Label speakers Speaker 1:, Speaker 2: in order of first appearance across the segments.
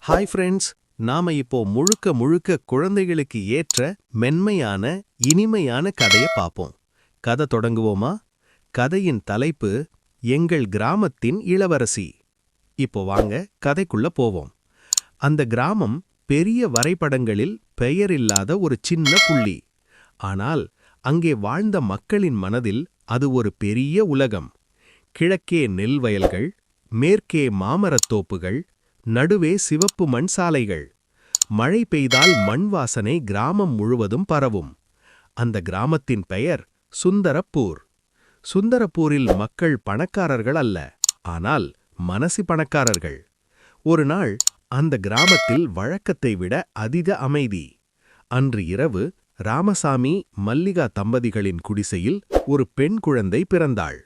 Speaker 1: Hi friends, நாம இப்போ முழுக்க முழுக்க குழந்தைகளுக்கு ஏற்ற மென்மையான இனிமையான கதைய பாப்போம். கதை தொடங்குவோமா? கதையின் தலைப்பு எங்கள் கிராமத்தின் இளவரசி. இப்போ வாங்க கதைக்குள்ள போவோம். அந்த கிராமம் பெரிய வரைபடங்களில் பெயரில்லாத ஒரு சின்ன புள்ளி. ஆனால் அங்கே வாழ்ந்த மக்களின் மனதில் அது ஒரு பெரிய உலகம். கிழக்கே நெல் வயல்கள், மேற்கே மாமரத்தோப்புகள், நடுவே சிவப்பு மண் சாலைகள். மழை பெய்தால் மண் வாசனை கிராமம் முழுவதும் பரவும். அந்த கிராமத்தின் பெயர் சுந்தரப்பூர். சுந்தரப்பூரில் மக்கள் பணக்காரர்கள் அல்ல, ஆனால் மனசு பணக்காரர்கள். ஒரு நாள் அந்த கிராமத்தில் வழக்கத்தை விட அதிக அமைதி. அன்று இரவு ராமசாமி மல்லிகா தம்பதிகளின் குடிசையில் ஒரு பெண் குழந்தை பிறந்தாள்.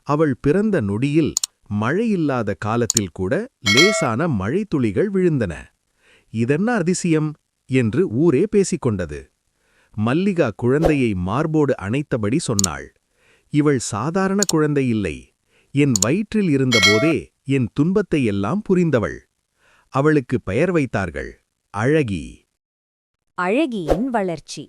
Speaker 1: அவள் பிறந்த நொடியில் மழையில்லாத காலத்தில் கூட லேசான மழைத்துளிகள் விழுந்தன. இதென்ன அதிசயம் என்று ஊரே பேசிக்கொண்டது. மல்லிகா குழந்தையை மார்போடு அணைத்தபடி சொன்னாள், இவள் சாதாரண குழந்தை இல்லை. என் வயிற்றில் இருந்தபோதே என் துன்பத்தை எல்லாம் புரிந்தவள். அவளுக்கு பெயர் வைத்தார்கள் அழகி.
Speaker 2: அழகியின் வளர்ச்சி.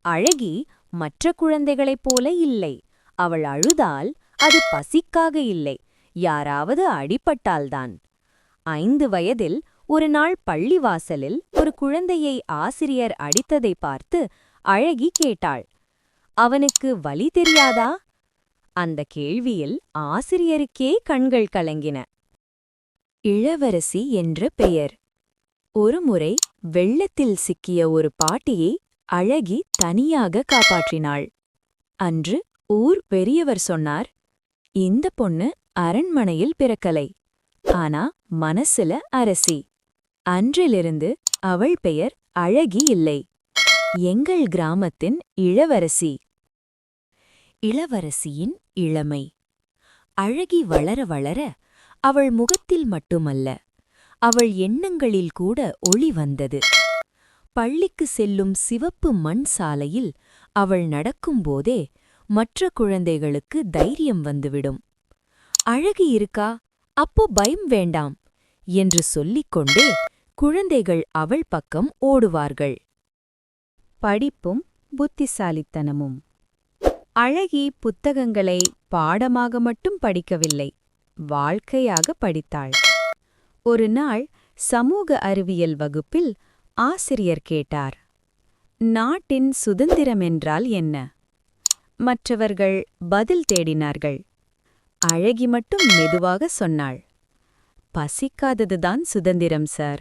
Speaker 2: அழகி மற்ற குழந்தைகளைப் போல இல்லை. அவள் அழுதால் அது பசிக்காக இல்லை, யாராவது அடிபட்டால்தான். 5 வயதில் ஒரு நாள் பள்ளிவாசலில் ஒரு குழந்தையை ஆசிரியர் அடித்ததை பார்த்து அழகி கேட்டாள், அவனுக்கு வலி தெரியாதா? அந்த கேள்வியில் ஆசிரியருக்கே கண்கள் கலங்கின. இளவரசி என்ற பெயர். ஒருமுறை வெள்ளத்தில் சிக்கிய ஒரு பாட்டியை அழகி தனியாக காப்பாற்றினாள். அன்று ஊர் பெரியவர் சொன்னார், இந்த பொண்ணு அரண்மனையில் பிறக்கலை, ஆனா மனசுல அரசி. அன்றிலிருந்து அவள் பெயர் அழகி இல்லை, எங்கள் கிராமத்தின் இளவரசி. இளவரசியின் இளமை. அழகி வளர வளர அவள் முகத்தில் மட்டுமல்ல, அவள் எண்ணங்களில் கூட ஒளி வந்தது. பள்ளிக்கு செல்லும் சிவப்பு மண் சாலையில் அவள் நடக்கும்போதே மற்ற குழந்தைகளுக்கு தைரியம் வந்துவிடும். அழகி இருக்கா, அப்போ பயம் வேண்டாம் என்று சொல்லிக்கொண்டே குழந்தைகள் அவள் பக்கம் ஓடுவார்கள். படிப்பும் புத்திசாலித்தனமும். அழகி புத்தகங்களை பாடமாக மட்டும் படிக்கவில்லை, வாழ்க்கையாக படித்தாள். ஒரு நாள் சமூக அறிவியல் வகுப்பில் ஆசிரியர் கேட்டார், நாட்டின் சுதந்திரம் என்றால் என்ன? மற்றவர்கள் பதில் தேடினார்கள். அழகி மட்டும் மெதுவாக சொன்னாள், பசிக்காததுதான் சுதந்திரம் சார்,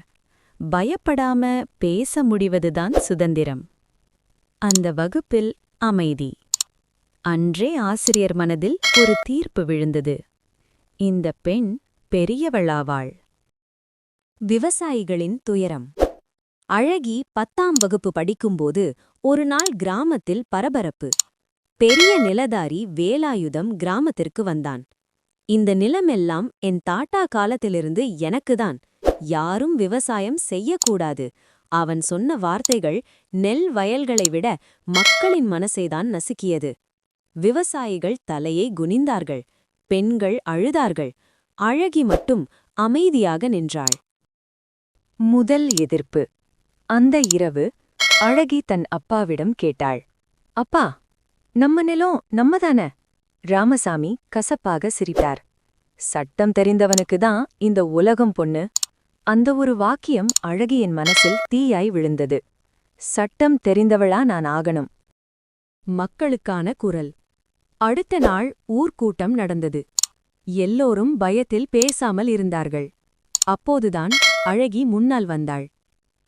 Speaker 2: பயப்படாம பேச முடிவதுதான் சுதந்திரம். அந்த வகுப்பில் அமைதி. அன்றே ஆசிரியர் மனதில் ஒரு தீர்ப்பு விழுந்தது, இந்த பெண் பெரியவளாவாள். விவசாயிகளின் துயரம். அழகி 10ஆம் வகுப்பு படிக்கும்போது ஒரு நாள் கிராமத்தில் பரபரப்பு. பெரிய நிலதாரி வேலாயுதம் கிராமத்திற்கு வந்தான். இந்த நிலமெல்லாம் என் தாத்தா காலத்திலிருந்து எனக்குதான், யாரும் விவசாயம் செய்யக்கூடாது. அவன் சொன்ன வார்த்தைகள் நெல் வயல்களை விட மக்களின் மனசைதான் நசுக்கியது. விவசாயிகள் தலையை குனிந்தார்கள், பெண்கள் அழுதார்கள். அழகி மட்டும் அமைதியாக நின்றாள். முதல் எதிர்ப்பு. அந்த இரவு அழகி தன் அப்பாவிடம் கேட்டாள், அப்பா, நம்ம நிலம் நம்மதானே? ராமசாமி கசப்பாக சிரித்தார். சட்டம் தெரிந்தவனுக்கு தான் இந்த உலகம் பொண்ணு. அந்த ஒரு வாக்கியம் அழகியின் மனசில் தீயாய் விழுந்தது. சட்டம் தெரிந்தவளா நான் ஆகணும். மக்களுக்கான குரல். அடுத்த நாள் ஊர்க்கூட்டம் நடந்தது. எல்லோரும் பயத்தில் பேசாமல் இருந்தார்கள். அப்போதுதான் அழகி முன்னால் வந்தாள்.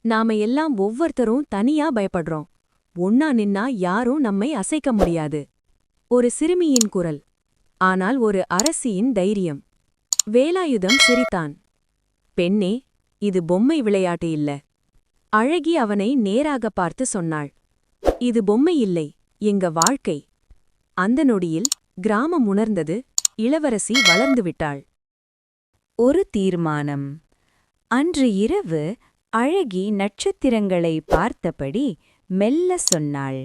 Speaker 2: நாம எல்லாம் ஒவ்வொருத்தரும் தனியா பயப்படுறோம், ஒன்னா நின்னா யாரும் நம்மை அசைக்க முடியாது. ஒரு சிறுமியின் குரல், ஆனால் ஒரு அரசியின் தைரியம். வேலாயுதம் சிரித்தான். பெண்ணே, இது பொம்மை விளையாட்டு இல்ல. அழகி அவனை நேராக பார்த்து சொன்னாள், இது பொம்மை இல்லை, எங்க வாழ்க்கை. அந்த நொடியில் கிராமம் உணர்ந்தது, இளவரசி வளர்ந்துவிட்டாள். ஒரு தீர்மானம். அன்று இரவு அழகி நட்சத்திரங்களை பார்த்தபடி மெல்ல சொன்னாள்,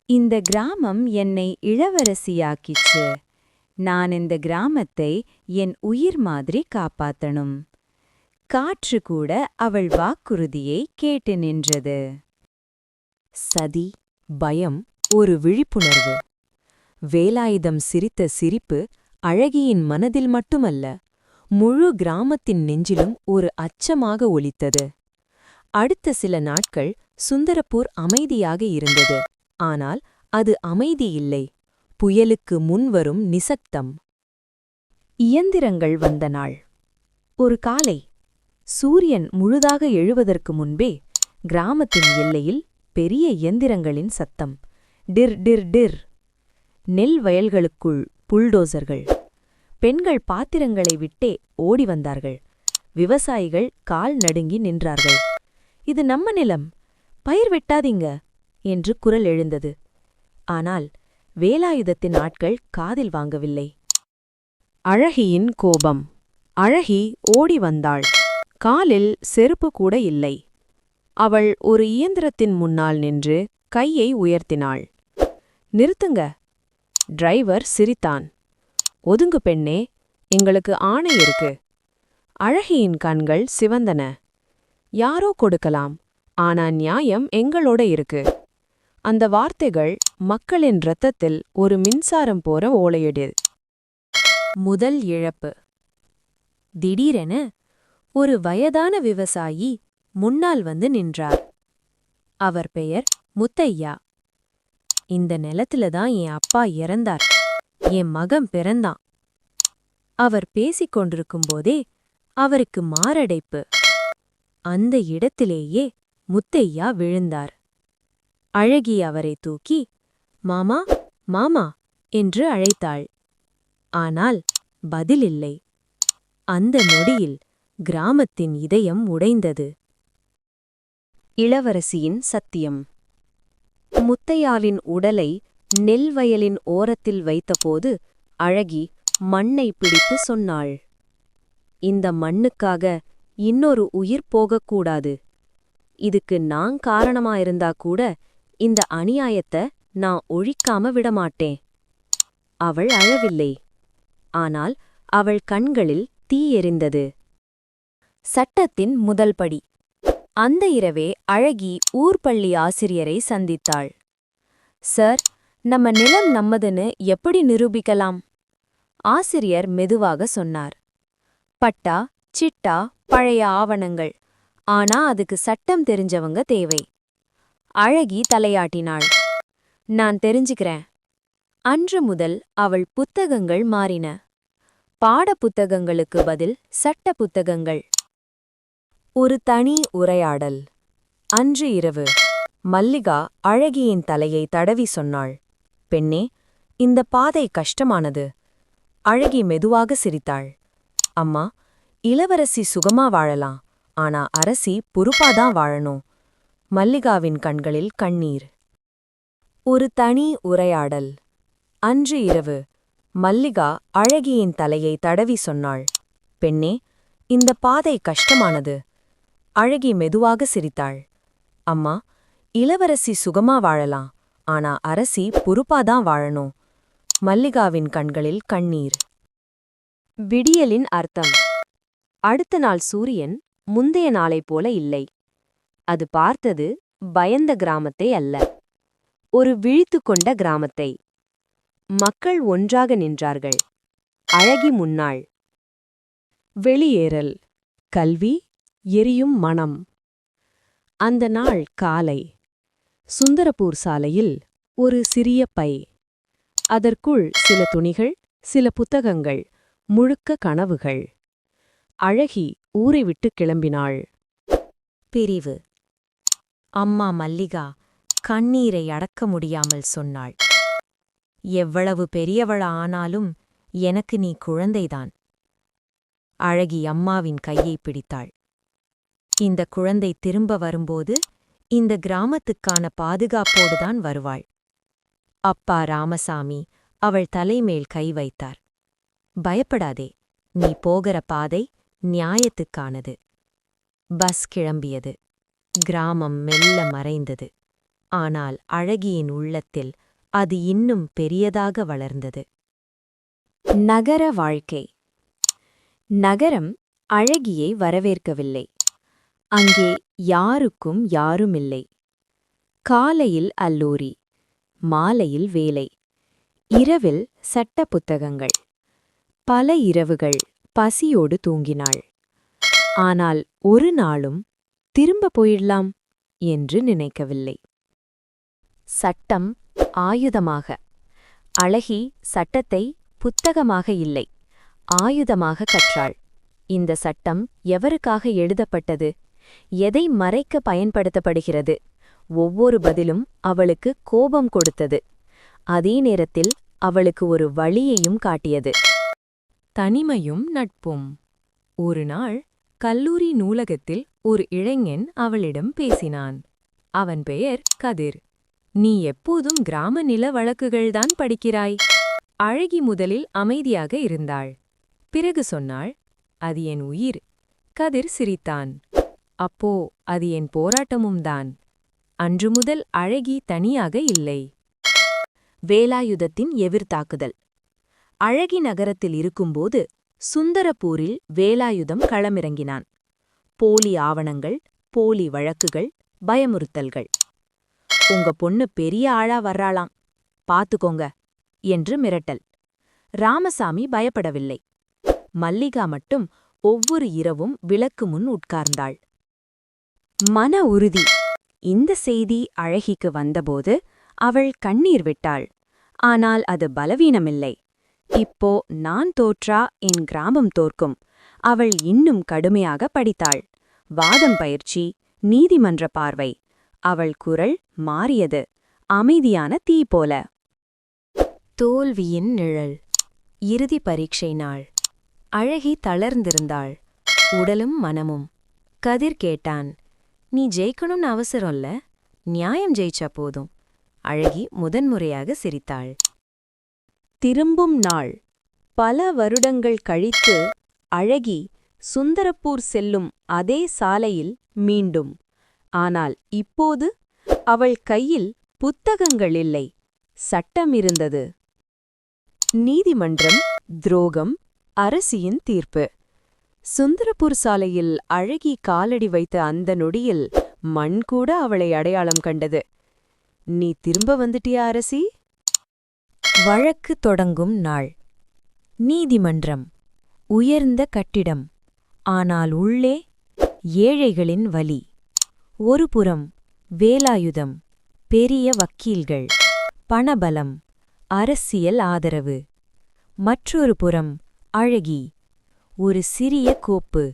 Speaker 2: இந்த கிராமம் என்னை இளவரசியாக்கிச்சு. நான் இந்த கிராமத்தை என் உயிர் மாதிரி காப்பாத்தணும். காற்று கூட அவள் வாக்குறுதியை கேட்டு நின்றது. சதி, பயம், ஒரு விழிப்புணர்வு. வேலாயுதம் சிரித்த சிரிப்பு அழகியின் மனதில் மட்டுமல்ல, முழு கிராமத்தின் நெஞ்சிலும் ஒரு அச்சமாக ஒலித்தது. அடுத்த சில நாட்கள் சுந்தரப்பூர் அமைதியாக இருந்தது. ஆனால் அது அமைதி இல்லை, புயலுக்கு முன்வரும் நிசப்தம். இயந்திரங்கள் வந்த நாள். ஒரு காலை சூரியன் முழுதாக எழுவதற்கு முன்பே கிராமத்தின் எல்லையில் பெரிய இயந்திரங்களின் சத்தம். டிர் டிர் டிர். நெல் வயல்களுக்குள் புல்டோசர்கள். பெண்கள் பாத்திரங்களை விட்டே ஓடி வந்தார்கள். விவசாயிகள் கால் நடுங்கி நின்றார்கள். இது நம்ம நிலம், பயிர் வெட்டாதீங்க என்று குரல் எழுந்தது. ஆனால் வேலாயுதத்தின் ஆட்கள் காதில் வாங்கவில்லை. அழகியின் கோபம். அழகி ஓடி வந்தாள். காலில் செருப்பு கூட இல்லை. அவள் ஒரு இயந்திரத்தின் முன்னால் நின்று கையை உயர்த்தினாள். நிறுத்துங்க. டிரைவர் சிரித்தான். ஒதுங்கு பெண்ணே, எங்களுக்கு ஆணை இருக்கு. அழகியின் கண்கள் சிவந்தன. யாரோ கொடுக்கலாம், ஆனா நியாயம் எங்களோட இருக்கு. அந்த வார்த்தைகள் மக்களின் இரத்தத்தில் ஒரு மின்சாரம் போற ஓலையடு. முதல் இழப்பு. திடீரென ஒரு வயதான விவசாயி முன்னால் வந்து நின்றார். அவர் பெயர் முத்தையா. இந்த நிலத்துல தான் என் அப்பா இறந்தார், என் மகன் பிறந்தான். அவர் பேசிக் கொண்டிருக்கும்போதே அவருக்கு மாரடைப்பு. அந்த இடத்திலேயே முத்தையா விழுந்தார். அழகி அவரை தூக்கி மாமா மாமா என்று அழைத்தாள். ஆனால் பதிலில்லை. அந்த நொடியில் கிராமத்தின் இதயம் உடைந்தது. இளவரசியின் சத்தியம். முத்தையாவின் உடலை நெல் வயலின் ஓரத்தில் வைத்தபோது அழகி மண்ணை பிடித்து சொன்னாள், இந்த மண்ணுக்காக இன்னொரு உயிர் போகக்கூடாது. இதுக்கு நான் காரணமாயிருந்தா கூட இந்த அநியாயத்தை நான் ஒழிக்காம விடமாட்டேன். அவள் அழவில்லை. ஆனால் அவள் கண்களில் தீ எரிந்தது. சட்டத்தின் முதல் படி. அந்த இரவே அழகி ஊர்பள்ளி ஆசிரியரை சந்தித்தாள். சார், நம்ம நிலம் நம்மதுன்னு எப்படி நிரூபிக்கலாம்? ஆசிரியர் மெதுவாக சொன்னார். பட்டா, சிட்டா, பழைய ஆவணங்கள். ஆனா அதுக்கு சட்டம் தெரிஞ்சவங்க தேவை. அழகி தலையாட்டினாள். நான் தெரிஞ்சுக்கிறேன். அன்று முதல் அவள் புத்தகங்கள் மாறின. பாட புத்தகங்களுக்கு பதில் சட்ட புத்தகங்கள். ஒரு தனி உரையாடல். அன்று இரவு மல்லிகா அழகியின் தலையை தடவி சொன்னாள், பெண்ணே, இந்த பாதை கஷ்டமானது. அழகி மெதுவாக சிரித்தாள். அம்மா, இளவரசி சுகமா வாழலாம், ஆனா அரசி பொறுப்பாதான் வாழணும். மல்லிகாவின் கண்களில் கண்ணீர். ஒரு தனி உரையாடல். அன்று இரவு மல்லிகா அழகியின் தலையை தடவி சொன்னாள், பெண்ணே, இந்த பாதை கஷ்டமானது. அழகி மெதுவாக சிரித்தாள். அம்மா, இளவரசி சுகமா வாழலாம், ஆனா அரசி பொறுப்பாதான் வாழணும். மல்லிகாவின் கண்களில் கண்ணீர். விடியலின் அர்த்தம். அடுத்த நாள் சூரியன் முந்தைய நாளைப் போல இல்லை. அது பார்த்தது பயந்த கிராமத்தை அல்ல, ஒரு விழித்துக்கொண்ட கிராமத்தை. மக்கள் ஒன்றாக நின்றார்கள். அழகி முன்னாள். வெளியேறல். கல்வி, எரியும் மனம். அந்த நாள் காலை சுந்தரப்பூர் சாலையில் ஒரு சிறிய பை. அதற்குள் சில துணிகள், சில புத்தகங்கள், முழுக்க கனவுகள். அழகி ஊரை விட்டு கிளம்பினாள். பிரிவு. அம்மா மல்லிகா கண்ணீரை அடக்க முடியாமல் சொன்னாள், எவ்வளவு பெரியவளா ஆனாலும் எனக்கு நீ குழந்தைதான். அழகி அம்மாவின் கையை பிடித்தாள். இந்த குழந்தை திரும்ப வரும்போது இந்த கிராமத்துக்கான பாதுகாப்போடுதான் வருவாள். அப்பா ராமசாமி அவள் தலைமேல் கை வைத்தார். பயப்படாதே, நீ போகிற பாதை நியாயத்துக்கானது. பஸ் கிளம்பியது. கிராமம் மெல்ல மறைந்தது. ஆனால் அழகியின் உள்ளத்தில் அது இன்னும் பெரியதாக வளர்ந்தது. நகர வாழ்க்கை. நகரம் அழகியை வரவேற்கவில்லை. அங்கே யாருக்கும் யாருமில்லை. காலையில் அல்லூரி, மாலையில் வேலை, இரவில் சட்ட புத்தகங்கள். பல இரவுகள் பசியோடு தூங்கினாள். ஆனால் ஒரு நாளும் திரும்ப போயிடலாம் என்று நினைக்கவில்லை. சட்டம் ஆயுதமாக. அழகி சட்டத்தை புத்தகமாக இல்லை, ஆயுதமாக கற்றாள். இந்த சட்டம் எவருக்காக எழுதப்பட்டது? எதை மறைக்க பயன்படுத்தப்படுகிறது? ஒவ்வொரு பதிலும் அவளுக்கு கோபம் கொடுத்தது. அதே நேரத்தில் அவளுக்கு ஒரு வழியையும் காட்டியது. தனிமையும் நட்பும். ஒரு நாள் கல்லூரி நூலகத்தில் ஒரு இளைஞன் அவளிடம் பேசினான். அவன் பெயர் கதிர். நீ எப்போதும் கிராம நில வழக்குகள்தான் படிக்கிறாய். அழகி முதலில் அமைதியாக இருந்தாள். பிறகு சொன்னாள், அது என் உயிர். கதிர் சிரித்தான். அப்போ அது என் போராட்டமும் தான். அன்று முதல் அழகி தனியாக இல்லை. வேலாயுதத்தின் எதிர்த்தாக்குதல். அழகி நகரத்தில் இருக்கும்போது சுந்தரபூரில் வேலாயுதம் களமிறங்கினான். போலி ஆவணங்கள், போலி வழக்குகள், பயமுறுத்தல்கள். உங்க பொண்ணு பெரிய ஆளா வர்றாளாம், பாத்துக்கோங்க என்று மிரட்டல். ராமசாமி பயப்படவில்லை. மல்லிகா மட்டும் ஒவ்வொரு இரவும் விளக்கு முன் உட்கார்ந்தாள். மன உறுதி. இந்த செய்தி அழகிக்கு வந்தபோது அவள் கண்ணீர் விட்டாள். ஆனால் அது பலவீனமில்லை. இப்போ நான் தோற்றா என் கிராமம் தோற்கும். அவள் இன்னும் கடுமையாக படித்தாள். வாதம் பயிற்சி, நீதிமன்ற பார்வை. அவள் குரல் மாறியது, அமைதியான தீ போல. தோல்வியின் நிழல். இறுதி பரீட்சை நாள். அழகி தளர்ந்திருந்தாள், உடலும் மனமும். கதிர் கேட்டான், நீ ஜெயிக்கணும்னு அவசரம்ல, நியாயம் ஜெயிச்சா போதும். அழகி முதன்முறையாக சிரித்தாள். திரும்பும் நாள். பல வருடங்கள் கழித்து அழகி சுந்தரப்பூர் செல்லும் அதே சாலையில் மீண்டும். ஆனால் இப்போது அவள் கையில் புத்தகங்கள் இல்லை, சட்டம் இருந்தது. நீதிமன்றம், துரோகம், அரசியின் தீர்ப்பு. சுந்தரப்பூர் சாலையில் அழகி காலடி வைத்த அந்த நொடியில் மண் கூட அவளை அடையாளம் கண்டது. நீ திரும்ப வந்துட்டியா அரசி? வழக்கு தொடங்கும் நாள். நீதிமன்றம். உயர்ந்த கட்டிடம். ஆனால் உள்ளே ஏழைகளின் வலி. ஒருபுறம் வேலாயுதம், பெரிய வக்கீல்கள், பணபலம், அரசியல் ஆதரவு. மற்றொரு புறம் அழகி, ஒரு சிறிய கோப்பு.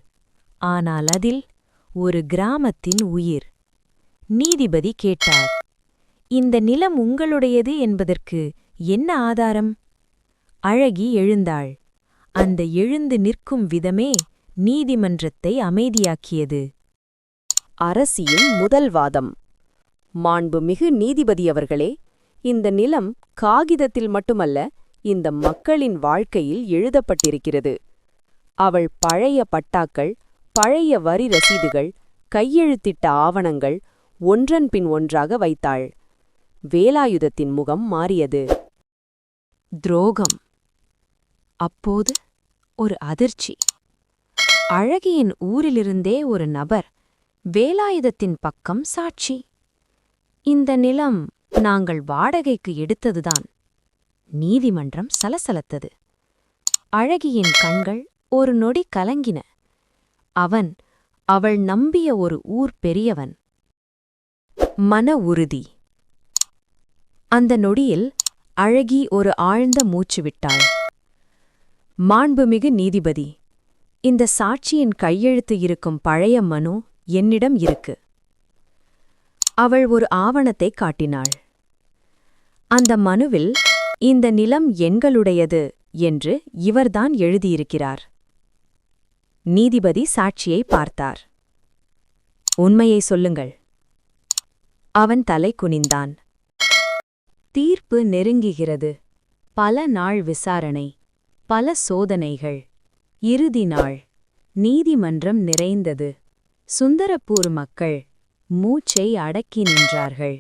Speaker 2: ஆனால் அதில் ஒரு கிராமத்தின் உயிர். நீதிபதி கேட்டார், இந்த நிலம் உங்களுடையது என்பதற்கு என்ன ஆதாரம்? அழகி எழுந்தாள். அந்த எழுந்து நிற்கும் விதமே நீதிமன்றத்தை அமைதியாக்கியது. அரசியின் முதல் வாதம். மாண்புமிகு நீதிபதி அவர்களே, இந்த நிலம் காகிதத்தில் மட்டுமல்ல, இந்த மக்களின் வாழ்க்கையில் எழுதப்பட்டிருக்கிறது. அவள் பழைய பட்டாக்கள், பழைய வரி ரசீதுகள், கையெழுத்திட்ட ஆவணங்கள் ஒன்றன் பின் ஒன்றாக வைத்தாள். வேலாயுதத்தின் முகம் மாறியது. துரோகம். அப்போது ஒரு அதிர்ச்சி. அழகியின் ஊரிலிருந்தே ஒரு நபர் வேலாயுதத்தின் பக்கம் சாட்சி. இந்த நிலம் நாங்கள் வாடகைக்கு எடுத்ததுதான். நீதிமன்றம் சலசலத்தது. அழகியின் கண்கள் ஒரு நொடி கலங்கின. அவள் நம்பிய ஒரு ஊர் பெரியவன். மன உறுதி. அந்த நொடியில் அழகி ஒரு ஆழ்ந்த மூச்சு விட்டாள். மாண்புமிகு நீதிபதி, இந்த சாட்சியின் கையெழுத்து இருக்கும் பழைய மனு என்னிடம் இருக்கு. அவள் ஒரு ஆவணத்தை காட்டினாள். அந்த மனுவில் இந்த நிலம் எங்களுடையது என்று இவர்தான் எழுதியிருக்கிறார். நீதிபதி சாட்சியை பார்த்தார். உண்மையை சொல்லுங்கள். அவன் தலை குனிந்தான். தீர்ப்பு நெருங்குகிறது. பல நாள் விசாரணை, பல சோதனைகள். இறுதி நாள். நீதிமன்றம் நிறைந்தது. சுந்தரப்பூர் மக்கள் மூச்சை அடக்கி நின்றார்கள்.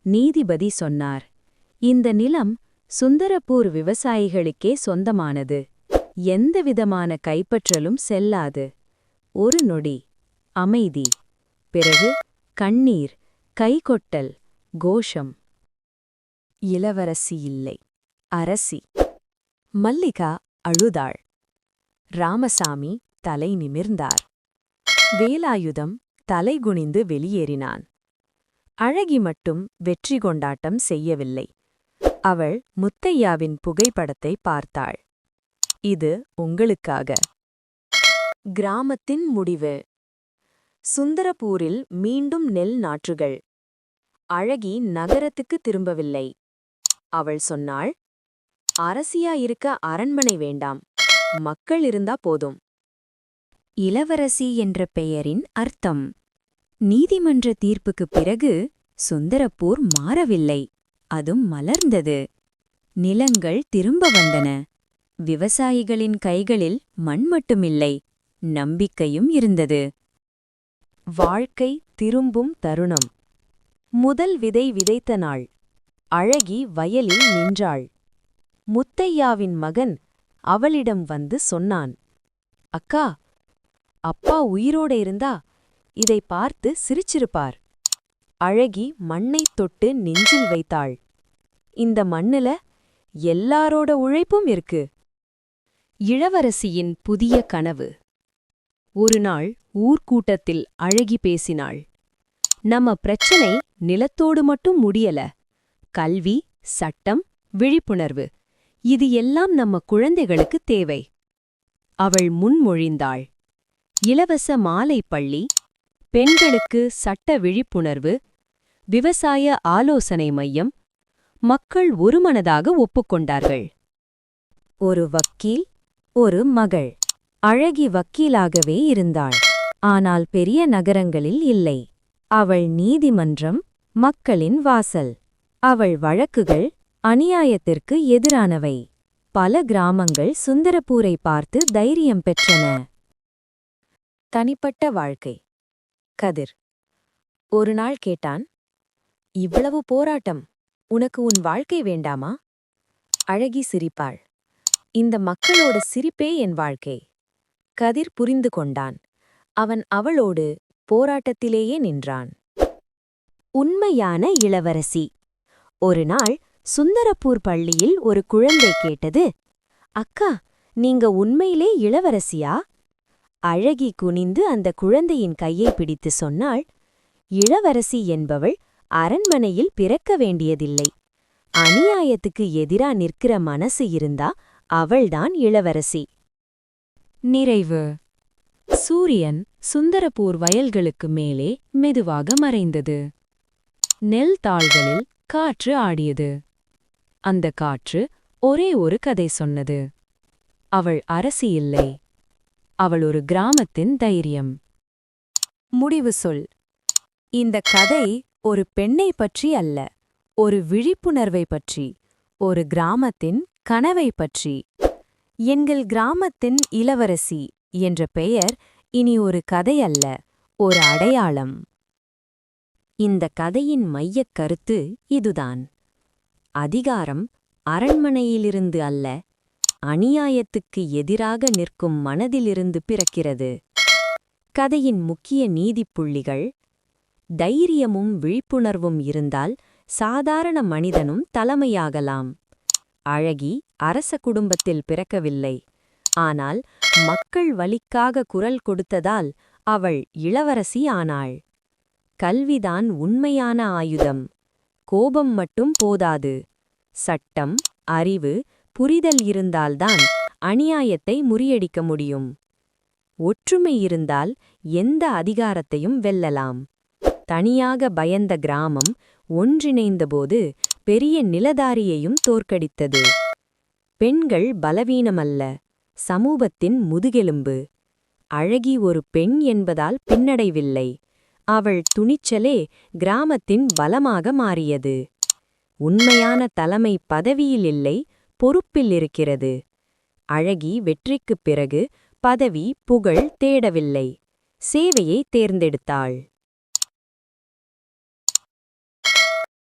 Speaker 2: நீதிபதி சொன்னார், இந்த நிலம் சுந்தரப்பூர் விவசாயிகளுக்கே சொந்தமானது. எந்தவிதமான கைப்பற்றலும் செல்லாது. ஒரு நொடி அமைதி. பிறகு கண்ணீர், கைகொட்டல், கோஷம். இளவரசி இல்லை, அரசி. மல்லிகா அழுதாள். ராமசாமி தலை நிமிர்ந்தார். வேலாயுதம் தலைகுனிந்து வெளியேறினான். அழகி மட்டும் வெற்றி கொண்டாட்டம் செய்யவில்லை. அவள் முத்தையாவின் புகைப்படத்தை பார்த்தாள். இது உங்களுக்காக. கிராமத்தின் முடிவு. சுந்தரபூரில் மீண்டும் நெல் நாற்றுகள். அழகி நகரத்துக்கு திரும்பவில்லை. அவள் சொன்னாள், அரசியா இருக்க அரண்மனை வேண்டாம், மக்கள் இருந்தா போதும். இளவரசி என்ற பெயரின் அர்த்தம். நீதிமன்ற தீர்ப்புக்குப் பிறகு சுந்தரப்பூர் மாறவில்லை, அதும் மலர்ந்தது. நிலங்கள் திரும்ப வந்தன. விவசாயிகளின் கைகளில் மண் மட்டுமில்லை, நம்பிக்கையும் இருந்தது. வாழ்க்கை திரும்பும் தருணம். முதல் விதை விதைத்த நாள். அழகி வயலில் நின்றாள். முத்தையாவின் மகன் அவளிடம் வந்து சொன்னான், அக்கா, அப்பா உயிரோட இருந்தா இதை பார்த்து சிரிச்சிருப்பார். அழகி மண்ணைத் தொட்டு நெஞ்சில் வைத்தாள். இந்த மண்ணுல எல்லாரோட உழைப்பும் இருக்கு. இளவரசியின் புதிய கனவு. ஒரு நாள் ஊர்க்கூட்டத்தில் அழகி பேசினாள். நம்ம பிரச்சனை நிலத்தோடு மட்டும் முடியல. கல்வி, சட்டம், விழிப்புணர்வு, இது எல்லாம் நம்ம குழந்தைகளுக்கு தேவை. அவள் முன்மொழிந்தாள். இலவச மாலை பள்ளி, பெண்களுக்கு சட்ட விழிப்புணர்வு, விவசாய ஆலோசனை மையம். மக்கள் ஒருமனதாக ஒப்புக்கொண்டார்கள். ஒரு வக்கீல், ஒரு மகள். அழகி வக்கீலாகவே இருந்தாள். ஆனால் பெரிய நகரங்களில் இல்லை. அவள் நீதிமன்றம், மக்களின் வாசல். அவள் வழக்குகள் அநியாயத்திற்கு எதிரானவை. பல கிராமங்கள் சுந்தரபூரை பார்த்து தைரியம் பெற்றன. தனிப்பட்ட வாழ்க்கை. கதிர் ஒரு நாள் கேட்டான், இவ்வளவு போராட்டம், உனக்கு உன் வாழ்க்கை வேண்டாமா? அழகி சிரிப்பாள். இந்த மக்களோட சிரிப்பே என் வாழ்க்கை. கதிர் புரிந்து கொண்டான். அவன் அவளோடு போராட்டத்திலேயே நின்றான். உண்மையான இளவரசி. ஒரு நாள் சுந்தரப்பூர் பள்ளியில் ஒரு குழந்தை கேட்டது, அக்கா, நீங்க உண்மையிலே இளவரசியா? அழகி குனிந்து அந்த குழந்தையின் கையை பிடித்து சொன்னாள், இளவரசி என்பவள் அரண்மனையில் பிறக்க வேண்டியதில்லை. அநியாயத்துக்கு எதிரா நிற்கிற மனசு இருந்தா அவள்தான் இளவரசி. நிறைவு. சூரியன் சுந்தரப்பூர் வயல்களுக்கு மேலே மெதுவாக மறைந்தது. நெல் தாள்களில் காற்று ஆடியது. அந்த காற்று ஒரே ஒரு கதை சொன்னது. அவள் அரசி இல்லை, அவள் ஒரு கிராமத்தின் தைரியம். முடிவு சொல். இந்த கதை ஒரு பெண்ணை பற்றி அல்ல, ஒரு விழிப்புணர்வை பற்றி, ஒரு கிராமத்தின் கனவை பற்றி. எங்கள் கிராமத்தின் இளவரசி என்ற பெயர் இனி ஒரு கதை அல்ல, ஒரு அடையாளம். இந்த கதையின் மையக் கருத்து இதுதான். அதிகாரம் அரண்மனையிலிருந்து அல்ல, அநியாயத்துக்கு எதிராக நிற்கும் மனதிலிருந்து பிறக்கிறது. கதையின் முக்கிய நீதிப்புள்ளிகள். தைரியமும் விழிப்புணர்வும் இருந்தால் சாதாரண மனிதனும் தலைமையாகலாம். அழகி அரச குடும்பத்தில் பிறக்கவில்லை, ஆனால் மக்கள் வலிக்காக குரல் கொடுத்ததால் அவள் இளவரசி ஆனாள். கல்விதான் உண்மையான ஆயுதம். கோபம் மட்டும் போதாது. சட்டம், அறிவு, புரிதல் இருந்தால்தான் அநியாயத்தை முறியடிக்க முடியும். ஒற்றுமை இருந்தால் எந்த அதிகாரத்தையும் வெல்லலாம். தனியாக பயந்த கிராமம் ஒன்றிணைந்தபோது பெரிய நிலதாரியையும் தோற்கடித்தது. பெண்கள் பலவீனமல்ல, சமூகத்தின் முதுகெலும்பு. அழகி ஒரு பெண் என்பதால் பின்னடைவில்லை. அவள் துணிச்சலே கிராமத்தின் பலமாக மாறியது. உண்மையான தலைமை பதவியில் இல்லை, பொறுப்பில் இருக்கிறது. அழகி வெற்றிக்குப் பிறகு பதவி, புகழ் தேடவில்லை, சேவையை தேர்ந்தெடுத்தாள்.